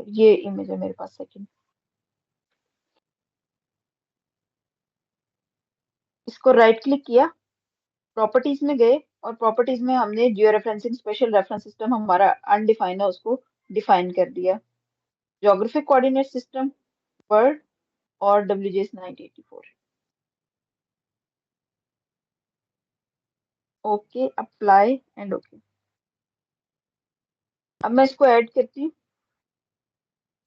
ये इमेज है मेरे पास सेकंड। इसको राइट क्लिक किया, प्रॉपर्टीज में गए, और प्रॉपर्टीज में हमने geo referencing special reference system हमारा अनडिफाइंड है, उसको डिफाइन कर दिया। ज्योग्राफिक कोऑर्डिनेट सिस्टम, वर्ड और WGS 984। Okay, apply and okay. अब मैं इसको ऐड करती हूँ,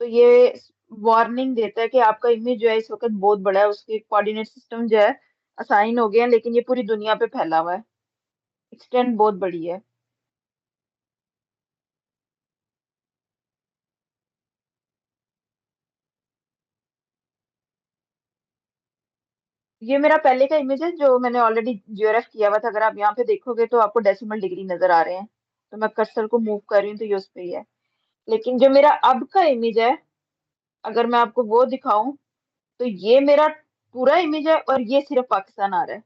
तो ये वार्निंग देता है कि आपका इमेज जो है इस वक्त बहुत बड़ा है, उसके कोऑर्डिनेट सिस्टम जो है असाइन हो गया है, लेकिन ये पूरी दुनिया पे फैला हुआ है, एक्सटेंड बहुत बड़ी है। ये मेरा पहले का इमेज है जो मैंने ऑलरेडी GeoRef किया हुआ था। अगर आप यहाँ पे देखोगे तो आपको डेसिमल डिग्री नजर आ रहे हैं, तो मैं कर्सर को मूव कर रही हूँ तो ये उस पे ही है। लेकिन जो मेरा अब का इमेज है, अगर मैं आपको वो दिखाऊं, तो ये मेरा पूरा इमेज है और ये सिर्फ पाकिस्तान आ रहा है।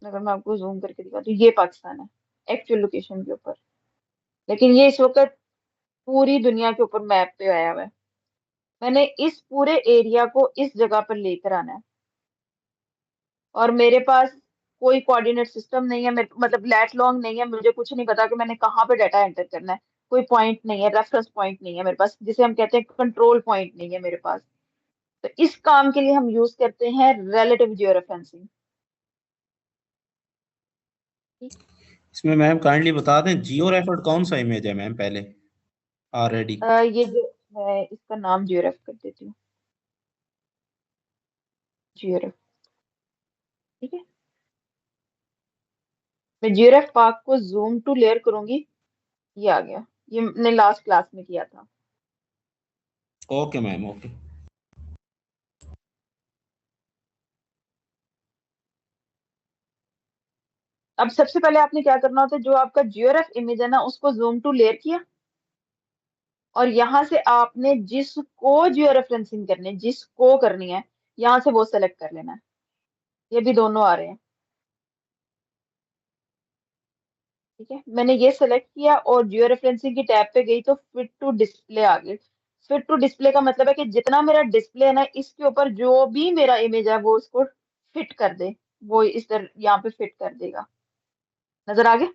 अगर मैं आपको जूम करके दिखाऊं तो ये पाकिस्तान है एक्चुअल लोकेशन के ऊपर, लेकिन ये इस वक्त पूरी दुनिया के ऊपर मैप पे आया हुआ है। मैंने इस पूरे एरिया को इस जगह पर लेकर आना है, और मेरे पास कोई कोऑर्डिनेट सिस्टम नहीं है, मतलब लेट लॉन्ग नहीं है, मुझे कुछ नहीं पता कि मैंने कहाँ पे डाटा एंटर करना है। कोई पॉइंट नहीं है, रेफरेंस पॉइंट नहीं है मेरे पास, जिसे हम कहते हैं कंट्रोल पॉइंट नहीं है मेरे पास। तो इस काम के लिए हम यूज करते हैं रिलेटिव जियोरेफरेंसिंग। इसमें मैम काइंडली बता दें जियो रेफर्ड कौन सा इमेज है मैम पहले ऑलरेडी। ये जो, मैं इसका नाम जियोरेफ कर देती हूँ, जियोरेफ। ठीक है, मैं जियोरेफ पार्क को जूम टू लेयर करूंगी, ये आ गया। ये मैंने लास्ट क्लास में किया था। Okay ma'am okay. अब सबसे पहले आपने क्या करना होता है, जो आपका जियोरेफ इमेज है ना, उसको जूम टू लेयर किया, और यहां से आपने जिसको जियो रेफरेंसिंग करनी है, जिसको करनी है, यहां से वो सेलेक्ट कर लेना है। ये भी दोनों आ रहे हैं। ठीक है, मैंने ये सेलेक्ट किया और जियो रेफरेंसिंग की टैब पे गई तो फिट टू डिस्प्ले आ गई। फिट टू डिस्प्ले का मतलब है कि जितना मेरा डिस्प्ले है ना, इसके ऊपर जो भी मेरा इमेज है वो उसको फिट कर दे, वो इस तरह यहाँ पे फिट कर देगा। नजर आ गया?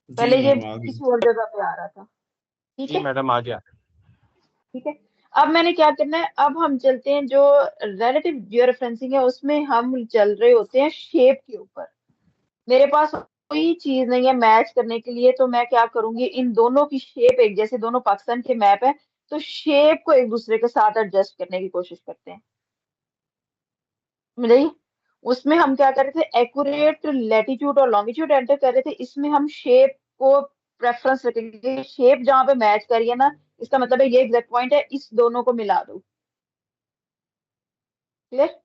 जी पहले ये मैम आ गई। किसी और जगह पे आ रहा था। ठीक जी है। मैडम आ गया। ठीक है, अब मैंने क्या करना है, अब हम चलते हैं जो रिलेटिव जियो रेफरेंसिंग है, उसमें हम चल रहे होते हैं शेप के ऊपर। मेरे पास कोई चीज नहीं है मैच करने के लिए, तो मैं क्या करूंगी, इन दोनों की शेप एक जैसे, दोनों पाकिस्तान के मैप है, तो शेप को एक दूसरे के साथ एडजस्ट करने की कोशिश करते हैं। मिली? उसमें हम क्या कर रहे थे, एक्यूरेट लैटिट्यूड और लॉन्गिट्यूड एंटर कर रहे थे, इसमें हम शेप को प्रेफरेंस रखेंगे। शेप जहां पे मैच करिए ना, इसका मतलब है ये एग्जैक्ट पॉइंट है, इस दोनों को मिला दो। क्लियर?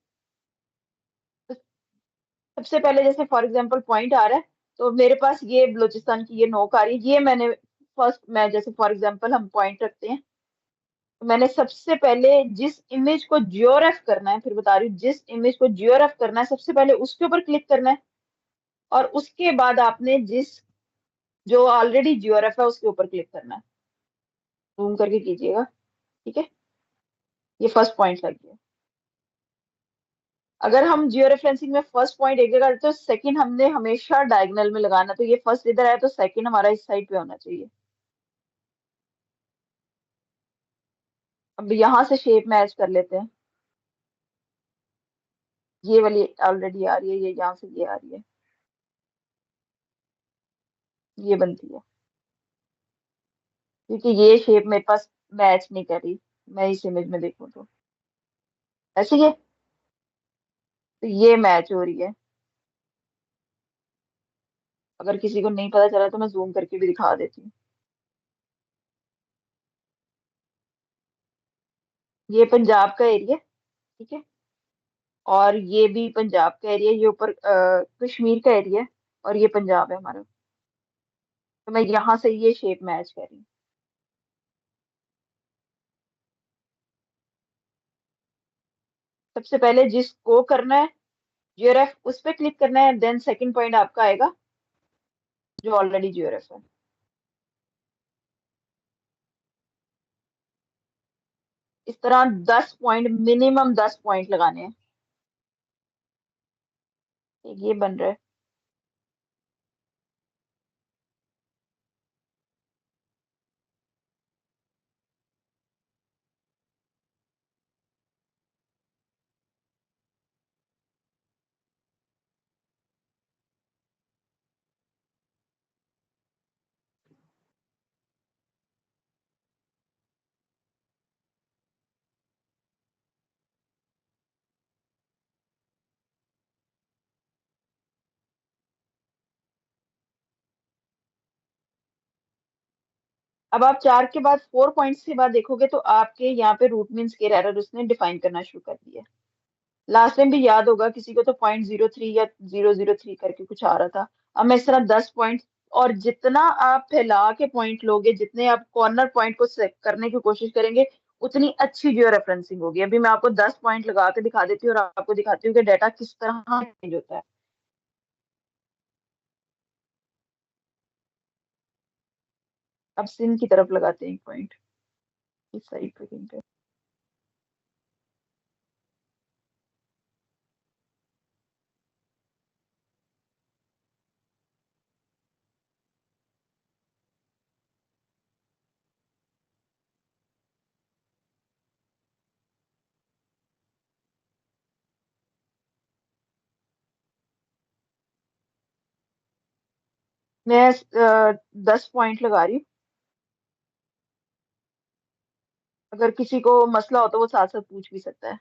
सबसे पहले जैसे फॉर एग्जांपल पॉइंट आ रहा है, तो मेरे पास ये बलूचिस्तान की ये नोक आ रही है, ये मैंने फर्स्ट, मैं जैसे फॉर एग्जांपल हम पॉइंट रखते हैं, तो मैंने सबसे पहले जिस इमेज को जियोरेफ करना है, फिर बता रही हूँ, जिस इमेज को जियोरेफ करना है सबसे पहले उसके ऊपर क्लिक करना है, और उसके बाद आपने जिस, जो ऑलरेडी जियोरेफ है उसके ऊपर क्लिक करना है। जूम करके कीजिएगा। ठीक है, ये फर्स्ट पॉइंट लग गया। अगर हम जियो रेफरेंसिंग में फर्स्ट पॉइंट एक जगह तो सेकंड हमने हमेशा डायगोनल में लगाना, तो ये फर्स्ट इधर है तो सेकंड हमारा इस साइड पे होना चाहिए। अब यहाँ से शेप मैच कर लेते हैं। ये वाली ऑलरेडी आ रही है, ये यहाँ से ये आ रही है, ये बनती है, क्योंकि ये शेप मेरे पास मैच नहीं कर रही। मैं इस इमेज में देखूँ तो ऐसे ही है, तो ये मैच हो रही है। अगर किसी को नहीं पता चला तो मैं जूम करके भी दिखा देती हूँ। ये पंजाब का एरिया, ठीक है, और ये भी पंजाब का एरिया, ये ऊपर कश्मीर का एरिया है, और ये पंजाब है हमारा। तो मैं यहाँ से ये शेप मैच कर रही हूँ। सबसे पहले जिसको करना है, यूआरएफ उस पर क्लिक करना है, देन सेकंड पॉइंट आपका आएगा, जो ऑलरेडी GeoRef है। इस तरह 10 पॉइंट, मिनिमम 10 पॉइंट लगाने हैं। एक ये बन रहा है। अब आप 4 के बाद 4 पॉइंट्स के बाद देखोगे तो आपके यहाँ पे रूट मीन स्क्वायर एरर उसने डिफाइन करना शुरू कर दिया। लास्ट टाइम भी याद होगा किसी को तो 0.03 या 003 करके कुछ आ रहा था। अब मैं इस तरह 10 पॉइंट, और जितना आप फैला के पॉइंट लोगे, जितने आप कॉर्नर पॉइंट को सेट करने की कोशिश करेंगे, उतनी अच्छी जियो रेफरेंसिंग होगी। अभी मैं आपको 10 पॉइंट लगा के दिखा देती हूँ और आपको दिखाती हूँ कि डाटा किस तरह चेंज होता है। अब सिन की तरफ लगाते हैं एक पॉइंट इस साइड पे कहीं पे। मैं 10 पॉइंट लगा रही हूँ। अगर किसी को मसला हो तो वो साथ साथ पूछ भी सकता है।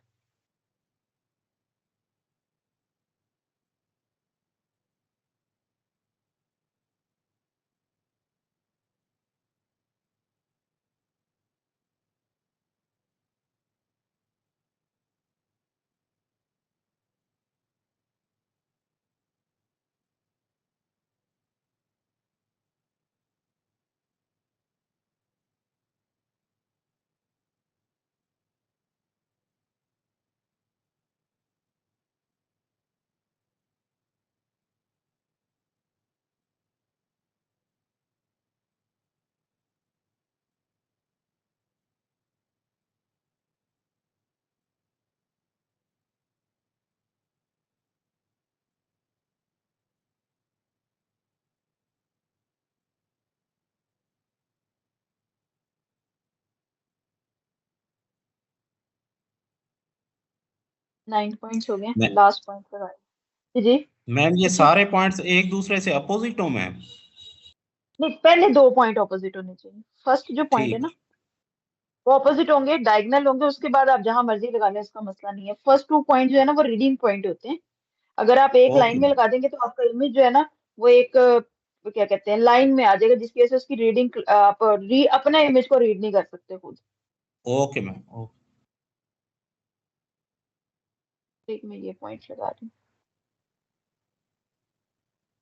नाइन पॉइंट्स हो गए, मैं लास्ट पॉइंट लगा रही जी। मैम ये पूछिए। सारे पॉइंट्स एक दूसरे से अपोजिट हो मैम? नहीं, पहले 2 पॉइंट ऑपोजिट होने चाहिए। फर्स्ट जो पॉइंट है ना, ठीक। वो ऑपोजिट होंगे, डायगोनल होंगे। उसके बाद आप जहां मर्जी लगा लें, उसका मसला नहीं है। फर्स्ट 2 पॉइंट जो है ना, वो रीडिंग पॉइंट होते हैं। अगर आप एक ओके लाइन में मैम। लगा देंगे तो आपका इमेज जो है ना, वो एक वो क्या कहते हैं, लाइन में आ जाएगा, जिसकी वजह से उसकी रीडिंग आप अपना इमेज को रीड नहीं कर सकते खुद। Okay ma'am. ओके। एक में ये पॉइंट लगा रही हूँ।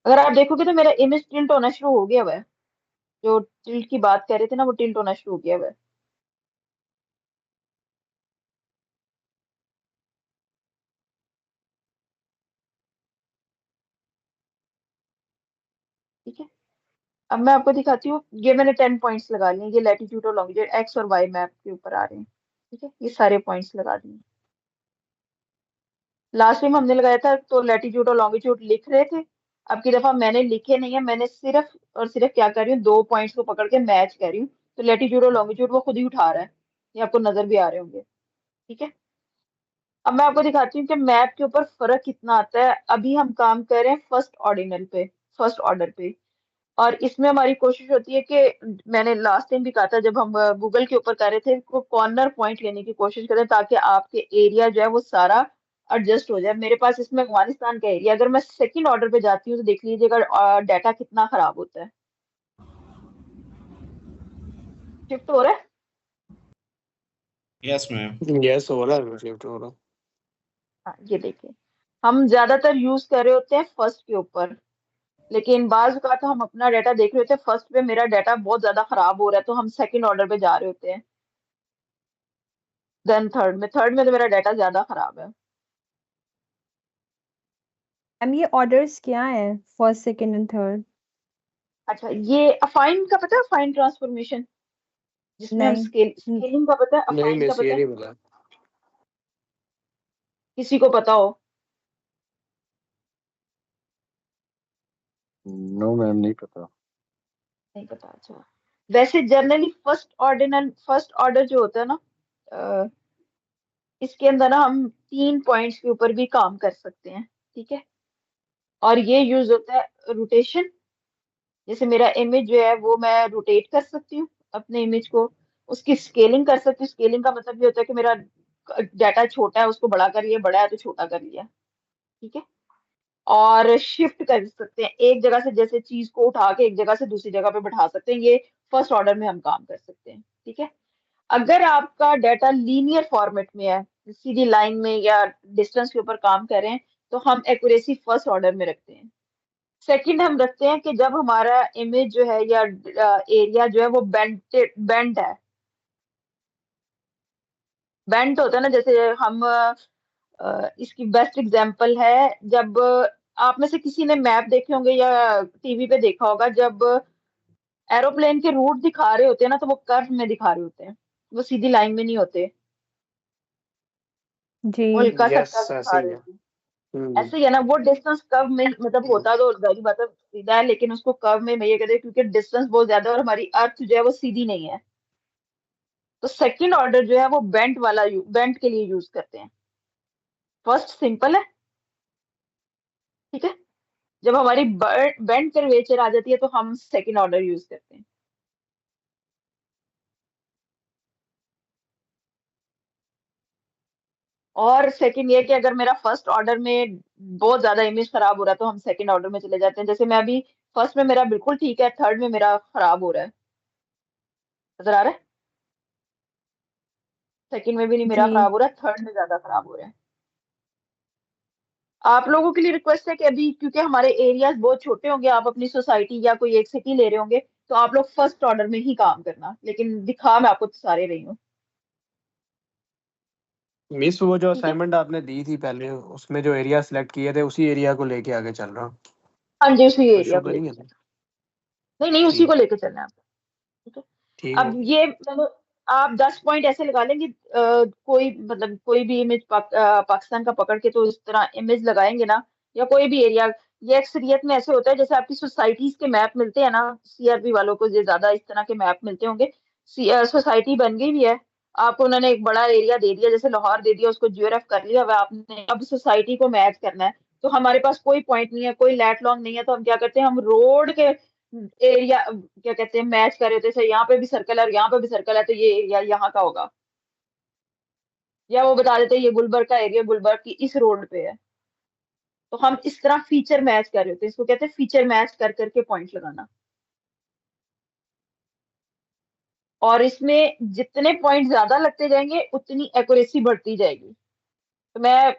अगर आप देखोगे तो मेरा इमेज टिल्ट होना शुरू हो गया हुआ है। जो टिल्ट की बात कर रहे थे ना, वो टिल्ट होना शुरू हो गया हुआ है। ठीक है। अब मैं आपको दिखाती हूँ, ये मैंने 10 पॉइंट्स लगा लिए। ये लैटिट्यूड और लॉन्गिट्यूड एक्स और वाई मैप के ऊपर आ रहे हैं। ठीक है, ये सारे पॉइंट्स लगा दिए। लास्ट टाइम हमने लगाया था तो लैटिट्यूड और लॉन्गिट्यूड लिख रहे थे। अब की दफा मैंने लिखे नहीं है, मैंने सिर्फ और सिर्फ क्या कर रही हूँ, 2 पॉइंट्स को पकड़ के मैच कर रही हूँ। तो लैटिट्यूड और लॉन्गिट्यूड वो खुद ही उठा रहा है। ये आपको नजर भी आ रहे होंगे। ठीक है। अब मैं आपको दिखाती हूँ कि मैप के ऊपर फर्क कितना आता है। अभी हम काम कर रहे हैं फर्स्ट ऑर्डिनल पे, फर्स्ट ऑर्डर पे। और इसमें हमारी कोशिश होती है कि, मैंने लास्ट टाइम भी कहा था जब हम गूगल के ऊपर कर रहे थे, को कॉर्नर पॉइंट लेने की कोशिश करें ताकि आपके एरिया जो है वो सारा एडजस्ट हो जाए। मेरे पास इसमें अफगानिस्तान का एरिया, अगर मैं सेकंड ऑर्डर पे जाती हूँ तो देख लीजिएगा डाटा कितना खराब होता है। शिफ्ट हो रहा है। Yes ma'am. यस हो रहा है, शिफ्ट हो रहा। हाँ, ये देखिए, हम ज्यादातर यूज कर रहे होते हैं फर्स्ट के ऊपर। लेकिन बाज का तो हम अपना डाटा देख रहे होते हैं फर्स्ट पे, मेरा डाटा बहुत ज्यादा खराब हो रहा है तो हम सेकंड ऑर्डर पे जा रहे होते हैं। देन थर्ड में तो मेरा डाटा ज्यादा खराब है। मैम ये ऑर्डर्स क्या है, फर्स्ट सेकंड एंड थर्ड? अच्छा, ये अफाइन का पता है? अफाइन ट्रांसफॉर्मेशन, जिसमें हम नहीं। स्केलिंग का पता है, नहीं अफाइन मैं का से पता ये है? नहीं पता। किसी को पता हो? नो मैम, नहीं पता। नहीं पता, अच्छा। वैसे जनरली फर्स्ट ऑर्डर जो होता है ना, अ, इसके अंदर ना हम 3 पॉइंट्स के ऊपर भी काम कर सकते हैं, ठीक है। और ये यूज होता है रोटेशन। जैसे मेरा इमेज जो है वो मैं रोटेट कर सकती हूँ अपने इमेज को। उसकी स्केलिंग कर सकती हूँ। स्केलिंग का मतलब ये होता है कि मेरा डाटा छोटा है, उसको बड़ा कर लिया, बड़ा है तो छोटा कर लिया, ठीक है। और शिफ्ट कर सकते हैं एक जगह से, जैसे चीज को उठा के एक जगह से दूसरी जगह पे बैठा सकते हैं। ये फर्स्ट ऑर्डर में हम काम कर सकते हैं, ठीक है। अगर आपका डाटा लीनियर फॉर्मेट में है, सीधी लाइन में या डिस्टेंस के ऊपर काम कर रहे हैं, तो हम एक्यूरेसी फर्स्ट ऑर्डर में रखते हैं। सेकंड हम रखते हैं कि जब हमारा इमेज जो है या एरिया जो है वो बेंट है। बेंट होता है ना, जैसे हम इसकी बेस्ट एग्जांपल है, जब आप में से किसी ने मैप देखे होंगे या टीवी पे देखा होगा, जब एरोप्लेन के रूट दिखा रहे होते हैं ना, तो वो कर्व में दिखा रहे होते हैं, वो सीधी लाइन में नहीं होते, जी। वो हल्का सा यस कर्व ऐसे दिखा ही रहे है। होते हैं। ऐसे ही है ना, वो डिस्टेंस कर्व में मतलब होता तो जाहिर बात है सीधा है, लेकिन उसको कर्व में ये कहते हैं क्योंकि डिस्टेंस बहुत ज्यादा है और हमारी अर्थ जो है वो सीधी नहीं है। तो सेकंड ऑर्डर जो है वो बेंट के लिए यूज करते हैं। फर्स्ट सिंपल है, ठीक है। जब हमारी बेंट कर्वेचर आ जाती है तो हम सेकंड ऑर्डर यूज करते हैं। और सेकंड ये कि अगर मेरा फर्स्ट ऑर्डर में बहुत ज्यादा इमेज खराब हो रहा है तो हम सेकंड ऑर्डर में चले जाते हैं। जैसे मैं अभी फर्स्ट में मेरा बिल्कुल ठीक है, थर्ड में मेरा खराब हो रहा है, नजर आ रहा है। सेकंड में भी नहीं मेरा जी। खराब हो रहा है, थर्ड में ज्यादा खराब हो रहा है। आप लोगों के लिए रिक्वेस्ट है कि अभी क्योंकि हमारे एरियाज बहुत छोटे होंगे, आप अपनी सोसाइटी या कोई एक सिटी ले रहे होंगे, तो आप लोग फर्स्ट ऑर्डर में ही काम करना, लेकिन दिखा मैं आपको सारे रही हूँ, मिस वो जो ठीक है। असाइनमेंट आपने दी थी पहले, उसमें जो एरिया सिलेक्ट किए थे उसी एरिया को लेके आगे चल रहा हूँ। हाँ जी, उसी कोई एरिया इशू को तो नहीं लेके है ना? चलना। नहीं नहीं, उसी को ठीक लेके चलना है आपको, ठीक है। ठीक है। अब ये मतलब आप 10 पॉइंट ऐसे लगा लेंगे, कोई मतलब कोई भी इमेज पाकिस्तान का पकड़ के तो इस तरह इमेज लगाएंगे ना, या कोई भी एरिया। ये अक्सरियत में ऐसे होता है, जैसे आपकी सोसाइटीज के मैप मिलते हैं ना, सीआरपी वालों को ये ज्यादा इस तरह के मैप मिलते होंगे। सोसाइटी बन गई भी है, आपको उन्होंने एक बड़ा एरिया दे दिया, जैसे लाहौर दे दिया, उसको ज्योग्राफ कर लिया, वह आपने अब सोसाइटी को मैच करना है। तो हमारे पास कोई पॉइंट नहीं है, कोई लैट लॉन्ग नहीं है, तो हम क्या करते हैं, हम रोड के एरिया क्या कहते हैं मैच कर रहे थे, सर यहाँ पे भी सर्कल है और यहाँ पे भी सर्कल है, तो ये एरिया यहाँ का होगा। या वो बता देते हैं ये गुलबर्ग का एरिया गुलबर्ग की इस रोड पे है। तो हम इस तरह फीचर मैच कर रहे होते हैं, इसको कहते हैं फीचर मैच कर करके पॉइंट लगाना। और इसमें जितने पॉइंट ज्यादा लगते जाएंगे उतनी एक्यूरेसी बढ़ती जाएगी। तो मैं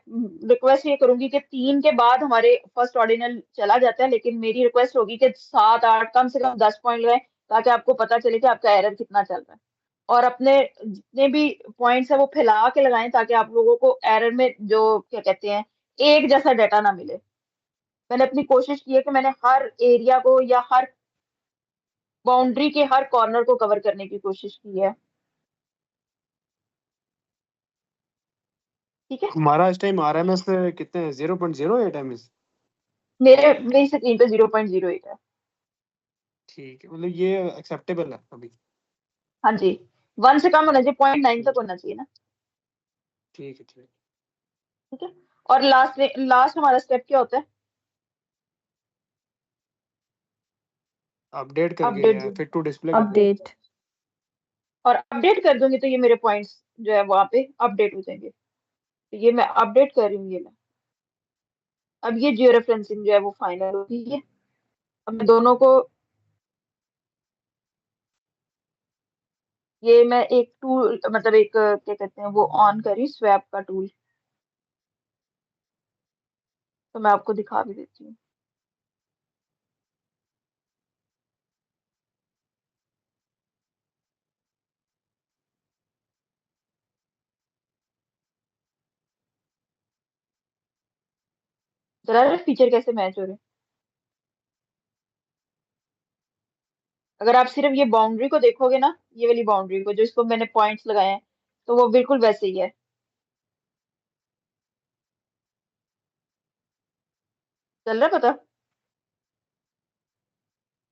रिक्वेस्ट ये करूंगी कि 3 के बाद हमारे फर्स्ट ऑर्डिनल चला जाता है, लेकिन मेरी रिक्वेस्ट होगी कि 7 8 कम से कम 10 पॉइंट लगाएं, ताकि आपको पता चले कि आपका एरर कितना चल रहा है। और अपने जितने भी पॉइंट्स है वो फैला के लगाएं, ताकि आप लोगों को एरर में जो क्या कहते हैं एक जैसा डाटा ना मिले। मैंने अपनी कोशिश की है कि मैंने हर एरिया को या हर बाउंड्री के हर कॉर्नर को कवर करने की कोशिश की है, ठीक है। हमारा इस टाइम आरएमएस कितने हैं? 0.08 एमएस। मेरी स्क्रीन पे 0.08 है। ठीक है, मतलब ये एक्सेप्टेबल है अभी। हाँ जी, 1 से कम होना चाहिए, 0.9 तक होना चाहिए ना, ठीक है ठीक ठीक है। और लास्ट हमारा स्टेप क्या होता है? है। अपडेट करके अपडेट। या फिट टू डिस्प्ले करना है। अपडेट। और अपडेट कर दूंगी तो ये मेरे पॉइंट्स जो है वहां पे अपडेट हो जाएंगे। तो ये मैं अपडेट कर रही हूँ, ये मैं अब ये जियो रेफरेंसिंग जो है वो फाइनल हो गई है। अब मैं दोनों को, ये मैं एक टूल मतलब एक क्या कहते हैं वो ऑन करी स्वैप का टूल, तो मैं आपको दिखा भी देती हूँ। जरा फीचर कैसे मैच हो रहे हैं। अगर आप सिर्फ ये बाउंड्री को देखोगे ना, ये वाली बाउंड्री को जो इसको मैंने पॉइंट्स लगाए हैं, तो वो बिल्कुल वैसे ही है। चल रहा है पता?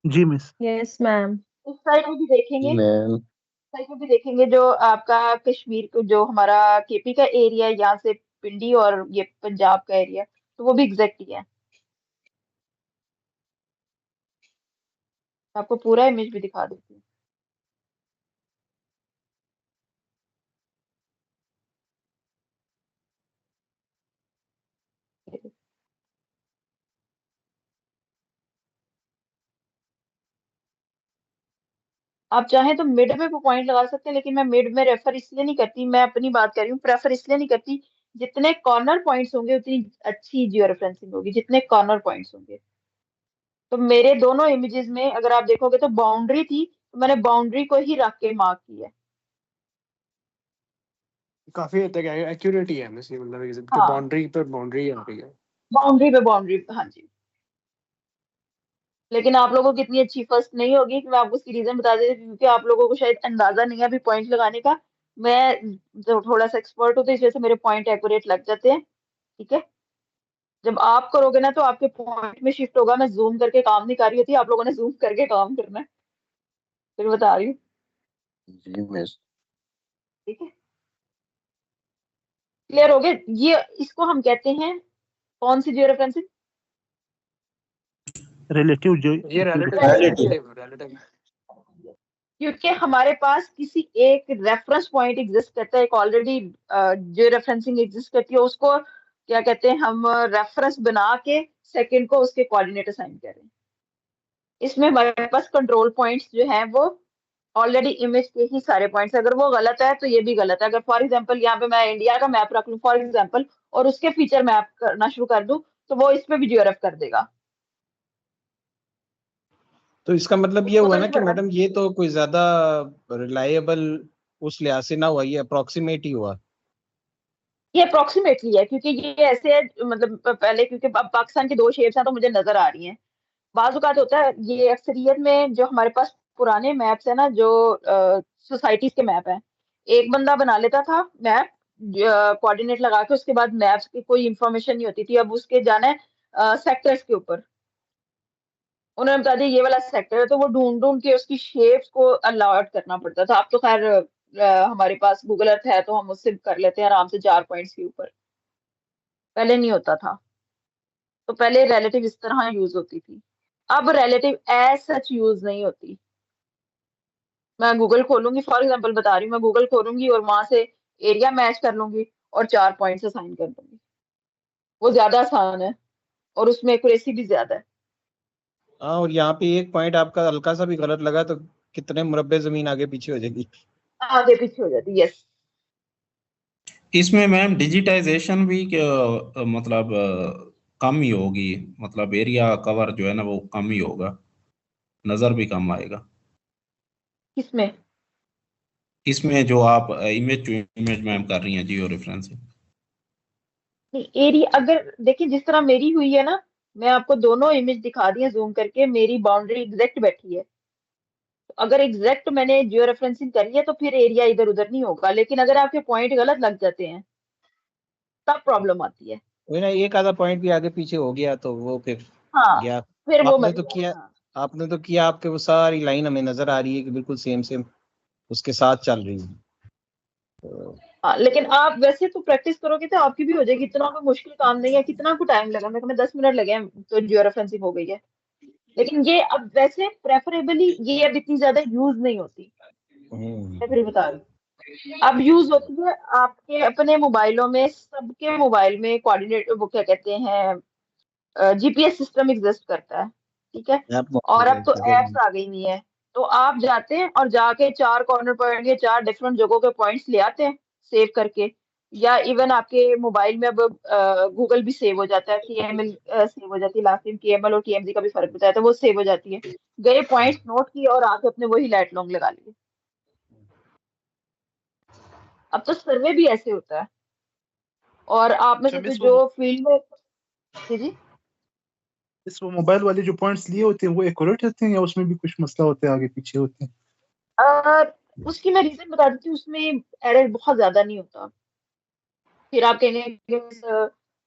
जी मिस। Yes ma'am. इस साइड में भी देखेंगे, मैम साइड में भी देखेंगे जो आपका कश्मीर को, जो हमारा केपी का एरिया है, यहाँ से पिंडी और ये पंजाब का एरिया, तो वो भी एग्जैक्ट ही है। आपको पूरा इमेज भी दिखा देती हूँ। आप चाहें तो मिड में पॉइंट लगा सकते हैं, लेकिन मैं मिड में रेफर इसलिए नहीं करती, मैं अपनी बात कर रही हूँ, प्रेफर इसलिए नहीं करती। जितने कॉर्नर पॉइंट्स होंगे उतनी अच्छी जियो रेफरेंसिंग होगी, जितने कॉर्नर पॉइंट्स होंगे। तो मेरे दोनों इमेजेस में अगर आप देखोगे तो बाउंड्री थी, तो मैंने बाउंड्री को ही रख के मार्क किया है। काफी हद तक एक्यूरेट ही है मिस, ये मतलब हाँ, बाउंड्री पे बाउंड्री आ रही है। बाउंड्री पे बाउंड्री, हाँ जी। लेकिन आप लोगों की इतनी अच्छी फर्स्ट नहीं होगी कि मैं आपको उसकी रीजन बता देती, क्योंकि आप लोगों को शायद अंदाजा नहीं है अभी पॉइंट लगाने का। मैं जो थोड़ा सा एक्सपर्ट हूँ, तो इस वजह से मेरे पॉइंट एक्यूरेट लग जाते हैं। ठीक है, जब आप करोगे ना तो आपके पॉइंट में शिफ्ट होगा। मैं जूम करके काम नहीं कर रही होती, आप लोगों ने जूम करके काम करना है, फिर बता रही हूँ। जी मिस। ठीक है, क्लियर हो गया? ये इसको हम कहते हैं कौन सी जियो रेफरेंसिंग? रिलेटिव जो ये रिलेटिव Relative। रिलेटिव क्योंकि हमारे पास किसी एक रेफरेंस पॉइंट एग्जिस्ट करता है, एक ऑलरेडी जो रेफरेंसिंग एग्जिस्ट करती है, उसको क्या कहते हैं हम, रेफरेंस बना के सेकंड को उसके कोऑर्डिनेट असाइन कर रहे हैं। इसमें हमारे पास कंट्रोल पॉइंट्स जो हैं वो ऑलरेडी इमेज के ही सारे पॉइंट्स, अगर वो गलत है तो ये भी गलत है। अगर फॉर एग्जांपल यहाँ पे मैं इंडिया का मैप रख लूँ फॉर एग्जांपल, और उसके फीचर मैप करना शुरू कर दूं, तो वो इस पे भी जीआरएफ कर देगा। तो इसका मतलब ये उसको हुआ तो ना नहीं कि पता। मैडम ये तो कोई ज्यादा रिलायबल उस लिहाज से ना हुआ, ये अप्रोक्सीमेट ही हुआ। ये अप्रोक्सीमेटली है, क्योंकि ये ऐसे है, मतलब पहले क्योंकि अब पाकिस्तान की दो शेप्स हैं तो मुझे नजर आ रही हैं। बाज़ औक़ात होता है ये अक्सरियत में, जो हमारे पास पुराने मैप्स है ना, जो सोसाइटीज के मैप हैं, एक बंदा बना लेता था मैप कोऑर्डिनेट लगा के, उसके बाद मैप्स की कोई इंफॉर्मेशन नहीं होती थी। अब उसके जाना है सेक्टर्स के ऊपर, उन्होंने बता दिया ये वाला सेक्टर है, तो वो ढूंढ ढूंढ के उसकी शेप्स को अलॉट करना पड़ता था। अब तो खैर हमारे पास गूगल अर्थ है, तो हम उससे कर लेते हैं आराम से 4 पॉइंट्स के ऊपर। पहले नहीं होता था, तो पहले रिलेटिव इस तरह यूज होती थी, अब रिलेटिव एज सच यूज नहीं होती। मैं गूगल खोलूंगी, फॉर एग्जांपल बता रही हूँ, मैं गूगल खोलूंगी और वहां से एरिया मैच कर लूंगी और 4 पॉइंट्स असाइन कर दूंगी। वो ज्यादा आसान है और उसमें एक्यूरेसी भी ज्यादा है। हाँ, और यहाँ पे एक पॉइंट आपका हल्का सा भी गलत लगा तो कितने मुरब्बे जमीन आगे पीछे हो जाएगी। आगे पीछे हो जाती, यस। इसमें मैम डिजिटाइजेशन भी मतलब कम ही होगी, मतलब एरिया कवर जो है ना वो कम ही होगा, नजर भी कम आएगा किसमें? इसमें जो आप इमेज मैम कर रही हैं जियो रेफरेंसिंग। नहीं, एरिया अगर देखिए जिस तरह मेरी हुई है ना, मैं आपको दोनों इमेज दिखा दी है जूम करके, मेरी बाउंड्री एग्जैक्ट बैठी है। तो अगर एग्जैक्ट मैंने जियो रेफरेंसिंग करी है तो फिर एरिया इधर उधर नहीं होगा, लेकिन अगर आपके पॉइंट गलत लग जाते हैं तब प्रॉब्लम आती है। वही ना, एक आधा पॉइंट भी आगे पीछे हो गया तो वो फिर हाँ, गया। फिर वो आपने तो मसला है। किया, हाँ। आपके वो सारी लाइन हमें नजर आ रही है कि बिल्कुल सेम सेम उसके साथ चल रही है। तो हाँ, लेकिन आप वैसे तो प्रैक्टिस करोगे तो आपकी भी हो जाएगी, इतना कोई मुश्किल काम नहीं है। कितना को टाइम लगा, मेरे को 10 मिनट लगे हैं तो जियो रेफरेंसिंग हो गई है। लेकिन ये अब वैसे प्रेफरेबली ये अब इतनी ज्यादा यूज नहीं होती, मैं फिर बता रही हूँ। अब यूज होती है आपके अपने मोबाइलों में, सबके मोबाइल में कोऑर्डिनेट, वो क्या कहते हैं, जीपीएस सिस्टम एग्जिस्ट करता है। ठीक है, आप और अब तो एप्स आ गई हुई है, तो आप जाते हैं और जाके 4 कॉर्नर पॉइंट या 4 डिफरेंट जगहों के पॉइंट्स ले आते हैं सेव करके। या इवन आपके मोबाइल में अब गूगल भी सेव हो जाता है, केएमएल सेव हो जाती है, लास्ट टाइम केएमएल और केएमजी का भी फर्क बताया था, वो सेव हो जाती है। गए पॉइंट्स नोट किए और आके अपने वही लैट लॉन्ग लगा लिए। अब तो सर्वे भी ऐसे होता है। और आप में से तो जो फील्ड में, जी जी, इस वो मोबाइल वाले जो पॉइंट्स लिए होते हैं वो एक्यूरेट होते हैं या उसमें भी कुछ मसला होता है, आगे पीछे होते हैं? उसकी मैं रीजन बता देती हूँ, उसमें एरर बहुत ज्यादा नहीं होता। फिर आप कहेंगे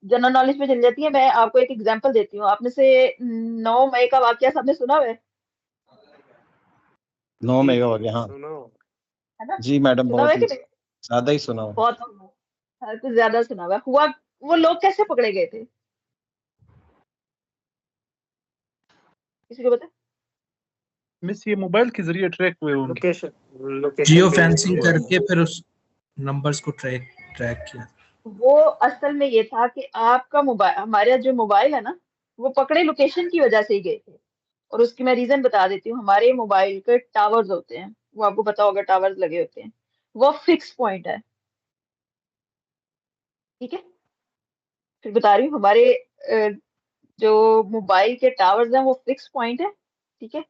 जनरल नॉलेज पे चली जाती है। मैं आपको एक एग्जांपल देती हूँ। आपने से 9 मई का वाकया सबने सुना हुआ है 9 मेगा हो गया। हाँ सुनो, ना? जी मैडम, सुना हुआ बहुत है ही कि नहीं? ज्यादा ही सुना हुआ। बहुत सुना है। हाँ, कुछ ज्यादा सुना हुआ है। हुआ वो लोग कैसे पकड़े गए थे, किसी को पता है? मिस ये मोबाइल के जरिए ट्रैक हुए उनके? लोकेशन जियो पे फेंसिंग वो- करके फिर उस नंबर्स को ट्रैक किया। वो असल में ये था कि आपका मोबाइल, हमारा जो मोबाइल है ना, वो पकड़े लोकेशन की वजह से ही गए थे। और उसकी मैं रीजन बता देती हूँ। हमारे मोबाइल के टावर्स होते हैं, वो आपको पता होगा, टावर्स लगे होते हैं। वो फिक्स पॉइंट है, ठीक है? फिर बता रही हूँ, हमारे जो मोबाइल के टावर्स हैं वो फिक्स पॉइंट है, ठीक है?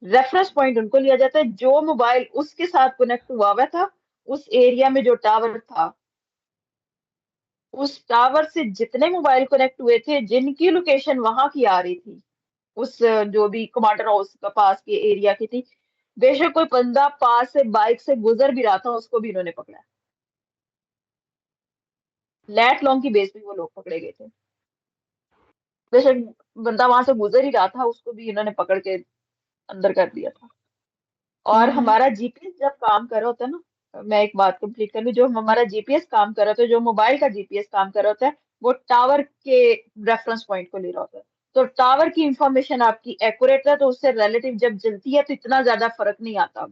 रेफरेंस पॉइंट उनको लिया जाता है जो मोबाइल उसके साथ कनेक्ट हुआ था। उस एरिया में जो टावर था, उस टावर से जितने मोबाइल कनेक्ट हुए थे, जिनकी लोकेशन वहां की आ रही थी, उस जो भी कमांडर हाउस का पास के एरिया की थी, बेशक कोई बंदा पास से बाइक से गुजर भी रहा था, उसको भी इन्होंने पकड़ा। लैट लॉन्ग की बेस पे वो लोग पकड़े गए थे। बेशक बंदा वहां से गुजर ही रहा था, उसको भी इन्होंने पकड़ के अंदर कर दिया था। और हमारा जीपीएस जब काम कर रहा होता है ना, मैं एक बात कंप्लीट कर लूं, जो हमारा जीपीएस काम कर रहा होता है, जो मोबाइल का जीपीएस काम कर रहा होता है, वो टावर के रेफरेंस पॉइंट को ले रहा होता है। तो टावर की इंफॉर्मेशन आपकी एक्यूरेट है, तो उससे रिलेटिव जब चलती है तो इतना ज्यादा फर्क नहीं आता।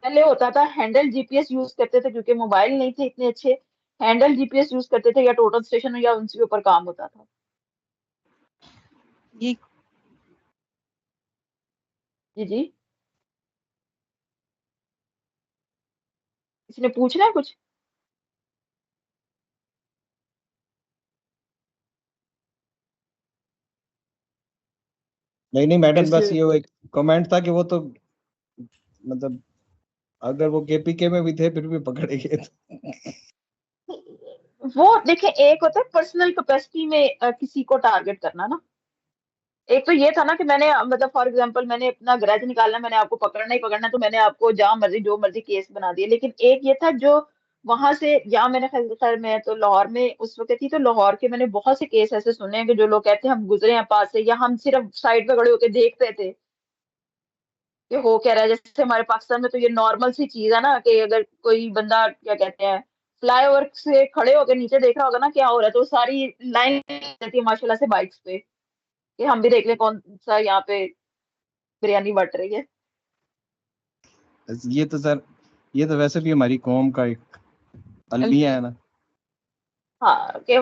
पहले होता था हैंडल जीपीएस यूज करते थे, क्योंकि मोबाइल नहीं थे इतने अच्छे। हैंडल जीपीएस यूज करते थे, या टोटल स्टेशन या उनके ऊपर काम होता था। ये जी जी, किसी ने पूछना है कुछ? नहीं मैडम, इसके- बस ये एक कमेंट था कि वो तो मतलब अगर वो केपीके में भी थे फिर भी पकड़े गए थे। वो देखिए, एक होता है पर्सनल कैपेसिटी में किसी को टारगेट करना ना। एक तो ये था ना कि मैंने मतलब फॉर एग्जांपल मैंने अपना ग्रज निकालना, मैंने आपको पकड़ना ही पकड़ना, तो मैंने आपको जहां मर्जी जो मर्जी केस बना दिए। लेकिन एक ये था जो वहां से, या मैंने खैर मैं तो लाहौर में उस वक्त थी, तो लाहौर के मैंने बहुत से केस ऐसे सुने हैं कि जो लोग कहते हैं हम गुजरे हैं पास से, या हम सिर्फ साइड पे खड़े होकर देख रहे थे कि हो क्या रहा है। जैसे हमारे पाकिस्तान में तो ये नॉर्मल सी चीज है ना, कि अगर कोई बंदा क्या कहते हैं फ्लाईओवर से खड़े होकर नीचे देख रहा होगा ना क्या हो रहा है, तो सारी लाइन रहती है माशाल्लाह से बाइक्स पे, कि हम भी देख लें कौन सा यहाँ पे बिरयानी बट रही है। ये तो सर, ये तो वैसे भी हमारी कौम का एक अलमिया है ना। हाँ, कि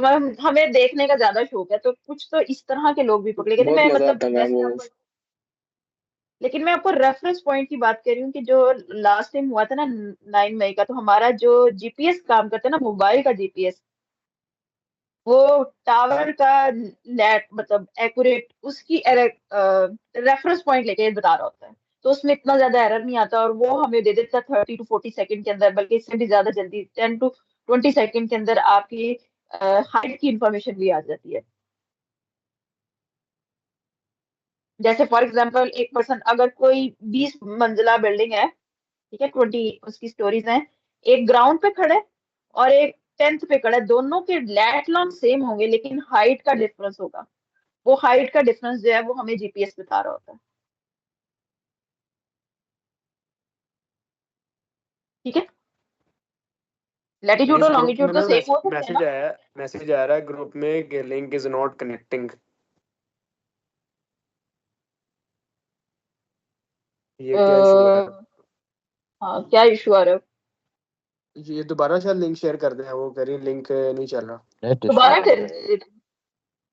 हमें देखने का ज्यादा शौक है, तो कुछ तो इस तरह के लोग भी पकड़े गए थे। बहुत मैं मजा मतलब आता है मैम वैसे वो। आपको, लेकिन मैं आपको रेफरेंस पॉइंट की बात कर रही हूँ कि जो लास्ट टाइम हुआ था ना 9 मई का, तो हमारा जो जीपीएस काम करता है ना, मोबाइल का जीपीएस, वो टावर का नेट मतलब एक्यूरेट उसकी रेफरेंस पॉइंट लेके बता रहा होता है। तो उसमें इतना ज्यादा एरर नहीं आता, और वो हमें दे देता है 30 to 40 सेकंड के अंदर, बल्कि इससे भी ज्यादा जल्दी 10 to 20 सेकंड के अंदर आपकी हाइट की इंफॉर्मेशन भी आ जाती है। जैसे फॉर एग्जांपल एक पर्सन, अगर कोई 20 मंजिला बिल्डिंग है, ठीक है, 20 उसकी स्टोरीज हैं, एक ग्राउंड पे खड़े और एक 10th पे खड़ा है, दोनों के लैट लॉन्ग सेम होंगे, लेकिन हाइट का डिफरेंस होगा। वो हाइट का डिफरेंस जो है वो हमें जीपीएस बता रहा होता है, ठीक है? लैटिट्यूड इस और ग्रुप में लॉन्गिट्यूड तो ना सेम हो सकते हैं ना। मैसेज आ रहा है ग्रुप में कि लिंक इज नॉट कनेक्टिंग। ये क्या इशू है? हाँ, क्या इशू आ रहा है? ये दोबारा शायद लिंक शेयर कर दें, वो कह रही लिंक नहीं चल रहा। नेट दोबारा इशू कर।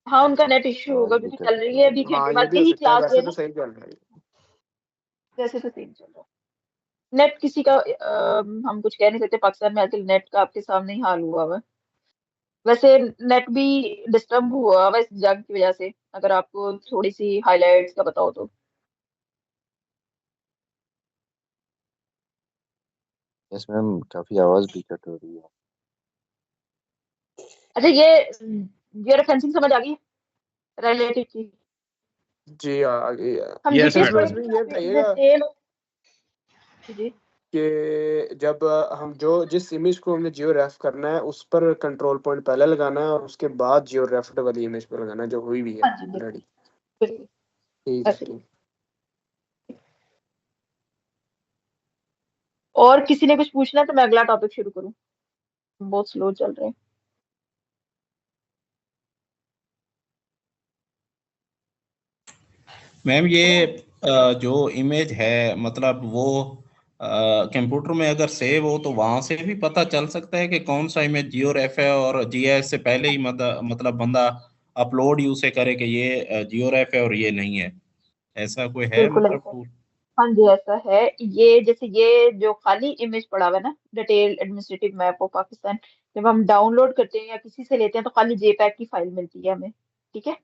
हाँ, उनका नेट इश्यू होगा, आवाज भी क्योंकि कट चल रही है अभी हाँ, घंटे ये बाद भी हो यही सकता है, क्लास वैसे है तो ना। सही चल रहा है। जैसे तो सेम चल रहा है। नेट किसी का हम कुछ कह नहीं सकते, पाकिस्तान में आजकल नेट का आपके सामने ही हाल हुआ हुआ है। वैसे नेट भी डिस्टर्ब हुआ हुआ है इस जंग की वजह से, अगर आपको थोड़ी सी हाइलाइट्स का बताओ तो। यस मैम, काफी आवाज भी कट हो रही है। अच्छा, ये जियो फेंसिंग समझ आ गई? रिलेटिव की जी आगे हम Yes, डिटेल्स madam. इसमें ये बताइएगा डिटेल जी कि जब हम जिस इमेज को हमने जियो रेफ करना है उस पर कंट्रोल पॉइंट पहले लगाना है और उसके बाद जियो रेफ्ड वाली इमेज पर लगाना है जो हुई भी है हाँ जी बिल्कुल रेडी। बिल्कुल ठीक है ऐसे ही। ठीक। और किसी ने कुछ पूछना है तो मैं अगला टॉपिक शुरू करूँ, बहुत स्लो चल रहे हैं। मैम ये जो इमेज है मतलब वो कंप्यूटर में अगर सेव हो तो वहां से भी पता चल सकता है कि कौन सा इमेज जियो रेफ है, और जीएस से पहले ही मतलब बंदा अपलोड ही उसे करे कि ये जियो रेफ है और ये नहीं है, ऐसा कोई है बिल्कुल मतलब ऐसा टूल? हाँ जी ऐसा है। ये जैसे ये जो खाली इमेज पड़ा हुआ है ना, detail administrative map of Pakistan, जब हम डाउनलोड करते हैं या किसी से लेते हैं तो खाली जेपैग की फाइल मिलती है हमें, ठीक है।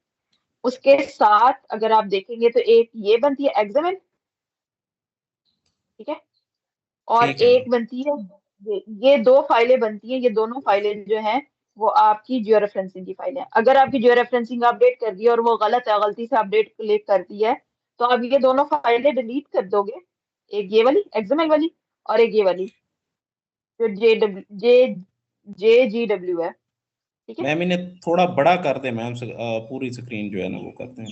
उसके साथ अगर आप देखेंगे तो एक ये बनती है एक्सएमएल, ठीक है, और ठीक है एक मैम। बनती है ये दो फाइलें बनती हैं। ये दोनों फाइलें जो हैं वो आपकी जियो रेफरेंसिंग की फाइल है। अगर आपकी जियो रेफरेंसिंग अपडेट कर दी और वो गलत है, गलती से अपडेट क्लिक कर दी है, तो आप ये दोनों फाइलें डिलीट कर दोगे, एक ये वाली एक्सएमएल वाली और एक ये वाली जो JGW है, ठीक है। मैम इन्हें थोड़ा बड़ा कर दे मैम, पूरी स्क्रीन जो है ना वो करते हैं।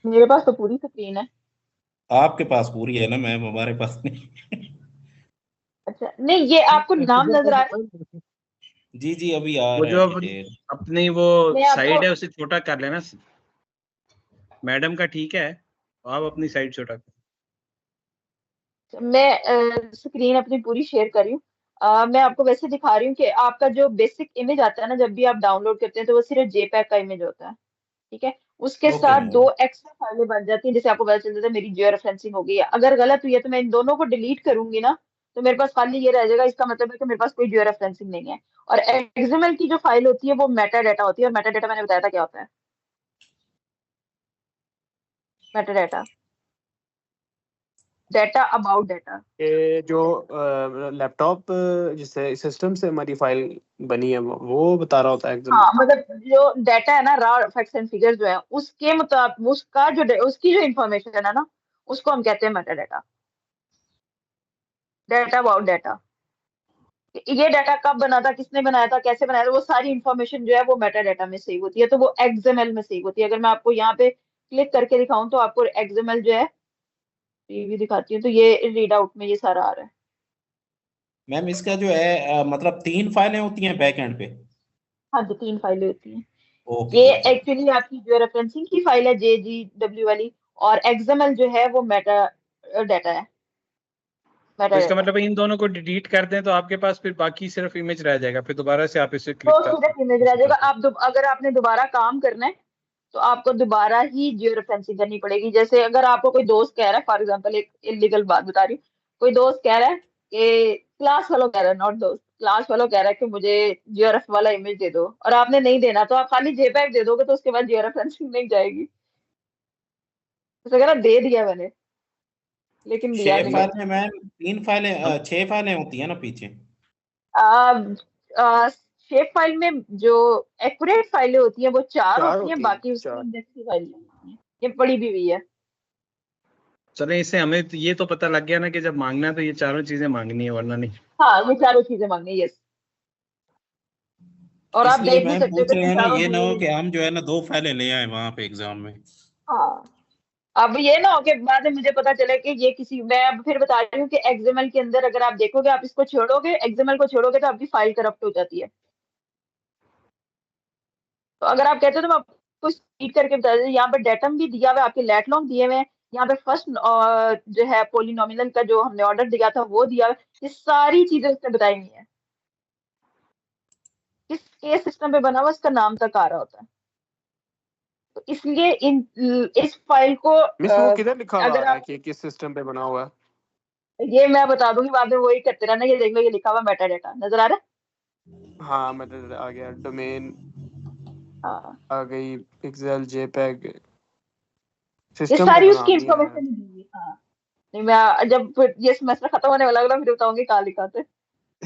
मेरे पास तो पूरी स्क्रीन है। आपके पास पूरी है ना मैम, हमारे पास नहीं। अच्छा नहीं, ये आपको नाम नजर आ रहा है? जी जी अभी आ वो रहा जो है अब डिटेल। अपनी वो मैं आपको साइड है उसे छोटा कर लेना। मैडम का ठीक है, आप अपनी साइड छोटा कर। मैं स्क्रीन अपनी पूरी शेयर कर रही हूँ। मैं आपको वैसे दिखा रही हूँ कि आपका जो बेसिक इमेज आता है ना, जब भी आप डाउनलोड करते हैं तो वो सिर्फ जेपैग का इमेज होता है, ठीक है। उसके ओके साथ मैम। दो एक्स्ट्रा फाइलें बन जाती हैं, जैसे आपको पता चल जाता है मेरी जियो रेफरेंसिंग हो गई है। अगर गलत हुई है तो मैं इन दोनों को डिलीट करूंगी ना, तो मेरे पास खाली ये रह जाएगा। इसका मतलब है कि मेरे पास कोई जियो रेफरेंसिंग नहीं है। और एक्सएमएल की जो फाइल होती है वो मेटा डाटा होती है, और मेटा डाटा मैंने बताया था क्या होता है। Meta data, data about data. ये जो लैपटॉप जिससे सिस्टम से हमारी फाइल बनी है वो बता रहा होता है एकदम। हाँ मतलब जो डाटा है ना, रॉ फैक्ट्स एंड फिगर्स जो है उसके मुताबिक उसका जो उसकी जो इन्फॉर्मेशन है ना, उसको हम कहते हैं Meta data, data about data. ये डाटा कब बना था, किसने बनाया था, कैसे बनाया था, वो सारी इन्फॉर्मेशन जो है वो मेटा डाटा में सेव होती है। तो वो एक्सएमएल में सेव होती है। अगर मैं आपको यहाँ पे क्लिक करके दिखाऊं तो आपको एक्सएमएल जो है, ये भी दिखाती हूँ, तो ये रीड आउट में ये सारा आ रहा है। मैम इसका जो है मतलब 3 फाइलें होती हैं बैक एंड पे? हाँ तो 3 फाइलें होती हैं। ओके ये ओके। एक्चुअली आपकी जो रेफरेंसिंग की फाइल है JGW वाली, और एक्सएमएल जो है वो मेटा डाटा है, तो मेटा इसका डाटा। मतलब इन दोनों को डिलीट कर दें तो आपके पास फिर बाकी सिर्फ इमेज रह जाएगा, फिर दोबारा से आप इसे क्लिक तो कर सिर्फ इमेज रह जाएगा। आप अगर आपने दोबारा काम करना है तो आपको दोबारा ही जियो रेफरेंसिंग करनी पड़ेगी। जैसे अगर आपको कोई दोस्त कह रहा है, फॉर एग्जांपल एक इलीगल बात बता रही हूँ, कोई दोस्त कह रहा है कि क्लास वालों कह रहा है, नॉट दोस्त, क्लास वालों कह रहा है कि मुझे जियो रेफ वाला इमेज दे दो, और आपने नहीं देना, तो आप खाली जेपैग दे दोगे तो उसके बाद जियो रेफरेंसिंग नहीं जाएगी। तो कह रहा दे दिया मैंने, लेकिन दिया 6 नहीं। फाइलें मैम, 3 फाइलें 6 फाइलें होती है ना पीछे? शेप फाइल में जो एक्यूरेट फाइलें होती हैं वो 4 चार होती हैं, होती हैं बाकी उसकी 4। इंडेक्स की फाइलें होती हैं। ये पड़ी भी हुई है। चले इससे हमें तो ये तो पता लग गया ना कि जब मांगना है तो ये चारों चीजें मांगनी है, वरना नहीं। हाँ ये चारों चीजें मांगनी, यस। और आप इसलिए देख भी मैम सकते हो पूछ कि रहे तुम हैं ना, चारों ये ना हो दिए। कि हम जो है ना 2 फाइलें ले आए वहां पे एग्जाम में। हाँ अब ये ना हो कि बाद में मुझे पता चले कि ये किसी, मैं अब फिर बता रही हूँ कि एक्सएमएल के अंदर अगर आप देखोगे, आप इसको छोड़ोगे, एक्सएमएल को छोड़ोगे तो आपकी फाइल करप्ट हो जाती है। तो अगर आप कहते हो तो मैं आपको स्पीड करके बता देती हूँ। यहाँ पर डेटम भी दिया हुआ है, आपके लेट लॉन्ग दिए हुए हैं, यहाँ पे फर्स्ट जो है पोलिनोमिनल का जो हमने ऑर्डर दिया था वो दिया हुआ है। ये सारी चीजें उसने बताई हुई है। किस केस सिस्टम पे बना हुआ इसका नाम तक आ रहा होता है। तो इसलिए इस फाइल को मिस वो किधर लिखा हुआ आ अगर रहा है आप, कि किस सिस्टम पे बना हुआ है? ये मैं बता दूंगी बाद में, वही करते रहना। ये देख लो, ये लिखा हुआ मेटा डाटा नजर आ रहा हाँ मतलब आ गया डोमेन है। हाँ आ गई, पिक्सेल जेपीईजी ये सिस्टम का सारी तो उसकी नाम नहीं आया। इंफॉर्मेशन दी है। हाँ नहीं, मैं जब फिर ये सेमेस्टर खत्म होने वाला होगा फिर बताऊंगी कहाँ लिखा था।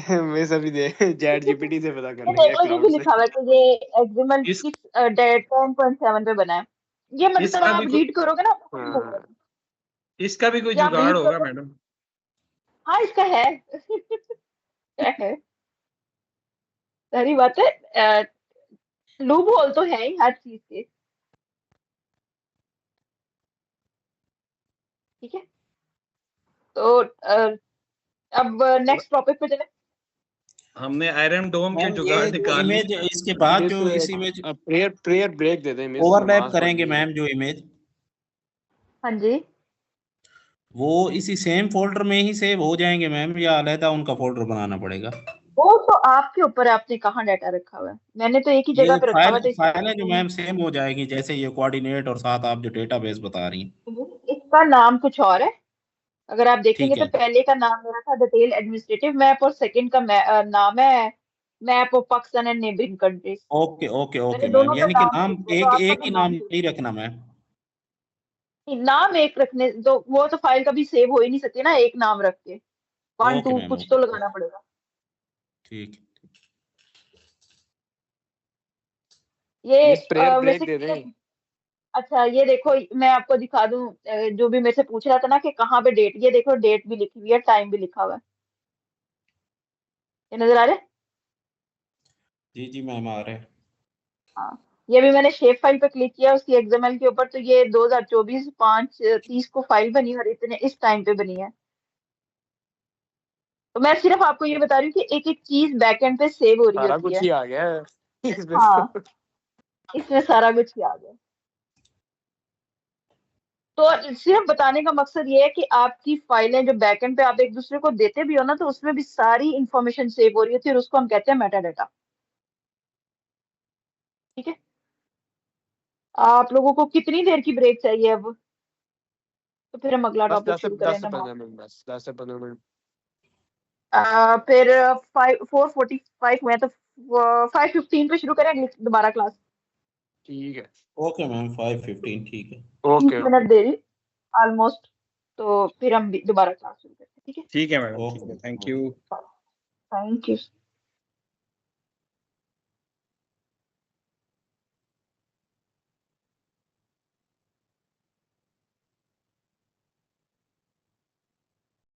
मैं सभी दे चैट जीपीटी से पता कर ये लेंगे देख लो, ये भी क्लाउड से। लिखा हुआ है कि ये एक्सएमएल इस 10.7 पे बना है। ये मतलब इसका आप भी रीड करोगे ना आपको समझ हाँ, आएगा। इसका भी कोई या आप जुगाड़ रीड होगा करोगे, मैडम? हाँ इसका है। है, सारी बात है। लूप होल तो है ही हर चीज के, ठीक है। तो अब नेक्स्ट टॉपिक पे चले। हमने आयरन डोम के मैम जुगाड़ ये जो निकाल लिए। इमेज इसके बाद मिस जो इस इमेज प्रेयर प्रेयर ब्रेक दे दें मिस, ओवरलैप नमाज करेंगे पढ़नी है। मैम, जो इमेज हाँ जी, वो इसी सेम फोल्डर में ही सेव हो जाएंगे मैम, या अलग उनका फोल्डर बनाना पड़ेगा? वो तो आपके ऊपर है, आपने कहाँ डाटा रखा हुआ है। मैंने तो एक ही ये जगह पे रखा हुआ है, तो इसका फाइलें जो मैम सेम हो जाएगी, जैसे ये कोऑर्डिनेट और साथ आप जो डेटाबेस बता रही हैं। इसका नाम कुछ और है। अगर आप देखेंगे ठीक तो है, पहले का नाम मेरा था डिटेल एडमिनिस्ट्रेटिव मैप, और सेकंड का नाम है map of Pakistan and neighbouring countries. Okay okay मैंने ओके मैम, दोनों का यानी कि नाम नाम चेंज किया, तो एक आपका एक भी ही नाम नाम चेंज। नहीं रखना मैम? नाम एक रखने तो वो तो फाइल कभी सेव हो ही नहीं सकती ना एक नाम रख के, 1 ओके 2 मैम, कुछ तो ओके, लगाना पड़ेगा। ठीक है। ये मिस प्रेयर ब्रेक वैसे दे दें। अच्छा ये देखो, मैं आपको दिखा दूं, जो भी मेरे से पूछ रहा था ना कि कहाँ पे डेट, ये देखो डेट भी लिखी हुई है, टाइम भी लिखा हुआ है, ये नजर आ रहा है। जी जी मैम, आ रहे हैं। हाँ, ये भी मैंने शेप फाइल पे क्लिक किया उसकी एक्सएमएल के ऊपर, तो ये 2024 5/30 को फाइल बनी और इतने इस टाइम पे बनी है। तो मैं सिर्फ आपको ये बता रही हूँ कि एक एक चीज बैकएंड पे सेव हो रही सारा होती कुछ है। ही आ गया है इसमें हाँ, तो। इसमें सारा कुछ ही आ गया। तो सिर्फ बताने का मकसद ये है कि आपकी फाइलें जो बैकएंड पे आप एक दूसरे को देते भी हो ना, तो उसमें भी सारी इंफॉर्मेशन सेव हो रही होती है, और उसको हम कहते हैं मेटा डाटा। ठीक है, आप लोगों को कितनी देर की ब्रेक चाहिए अब, तो फिर हम अगला बस टॉपिक शुरू करें 10 से नमाज। 15 मिनट, बस 10 से 15 मिनट। फिर 4:45 हुए हैं, तो 5:15 पे शुरू करें अगली दोबारा क्लास। ठीक है, ओके मैम, 5:15 ठीक है। 30 ओके मिनट देरी ऑलमोस्ट, तो फिर हम दोबारा क्लास शुरू करते हैं। ठीक है, ठीक है मैडम, ठीक है, okay thank you. Thank you.